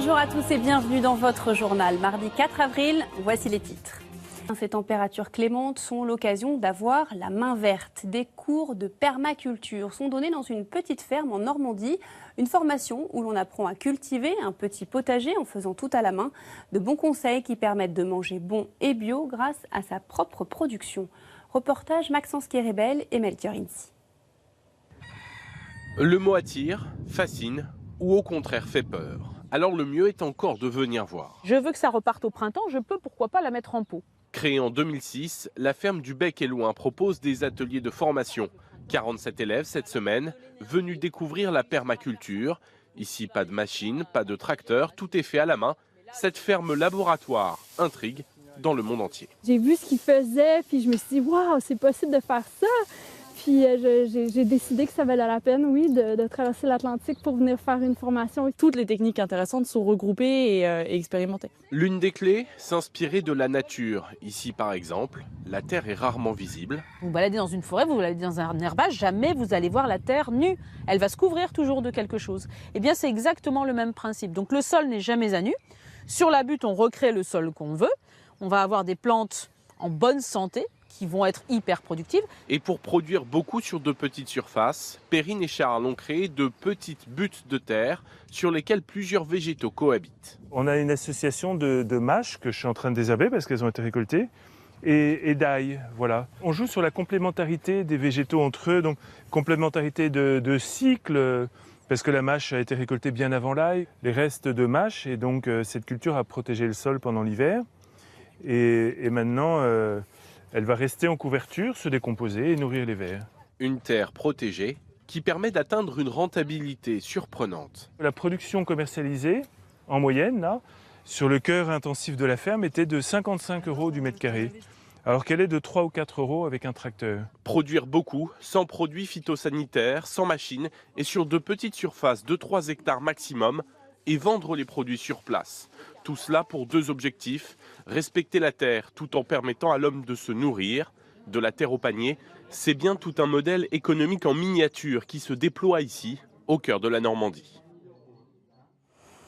Bonjour à tous et bienvenue dans votre journal. Mardi 4 avril, voici les titres. Ces températures clémentes sont l'occasion d'avoir la main verte. Des cours de permaculture sont donnés dans une petite ferme en Normandie. Une formation où l'on apprend à cultiver un petit potager en faisant tout à la main. De bons conseils qui permettent de manger bon et bio grâce à sa propre production. Reportage Maxence Kérébel et Melchior Insi. Le mot attire, fascine ou au contraire fait peur. Alors le mieux est encore de venir voir. Je veux que ça reparte au printemps, je peux pourquoi pas la mettre en pot. Créée en 2006, la ferme du Bec et Loin propose des ateliers de formation. 47 élèves cette semaine, venus découvrir la permaculture. Ici, pas de machine, pas de tracteur, tout est fait à la main. Cette ferme laboratoire intrigue dans le monde entier. J'ai vu ce qu'ils faisaient, puis je me suis dit, waouh, c'est possible de faire ça. Puis j'ai décidé que ça valait la peine, oui, de traverser l'Atlantique pour venir faire une formation. Toutes les techniques intéressantes sont regroupées et expérimentées. L'une des clés, s'inspirer de la nature. Ici, par exemple, la terre est rarement visible. Vous baladez dans une forêt, vous baladez dans un herbage, jamais vous allez voir la terre nue. Elle va se couvrir toujours de quelque chose. Eh bien, c'est exactement le même principe. Donc le sol n'est jamais à nu. Sur la butte, on recrée le sol qu'on veut. On va avoir des plantes en bonne santé, qui vont être hyper productives. Et pour produire beaucoup sur de petites surfaces, Perrine et Charles ont créé de petites buttes de terre sur lesquelles plusieurs végétaux cohabitent. On a une association de mâches que je suis en train de désherber parce qu'elles ont été récoltées et d'ail, voilà. On joue sur la complémentarité des végétaux entre eux, donc complémentarité de cycle, parce que la mâche a été récoltée bien avant l'ail, les restes de mâche, et donc cette culture a protégé le sol pendant l'hiver. Et maintenant, elle va rester en couverture, se décomposer et nourrir les vers. Une terre protégée qui permet d'atteindre une rentabilité surprenante. La production commercialisée, en moyenne, là, sur le cœur intensif de la ferme, était de 55 € du mètre carré, alors qu'elle est de 3 ou 4 € avec un tracteur. Produire beaucoup, sans produits phytosanitaires, sans machines et sur de petites surfaces de 3 hectares maximum, et vendre les produits sur place. Tout cela pour deux objectifs, respecter la terre tout en permettant à l'homme de se nourrir. De la terre au panier, c'est bien tout un modèle économique en miniature qui se déploie ici, au cœur de la Normandie.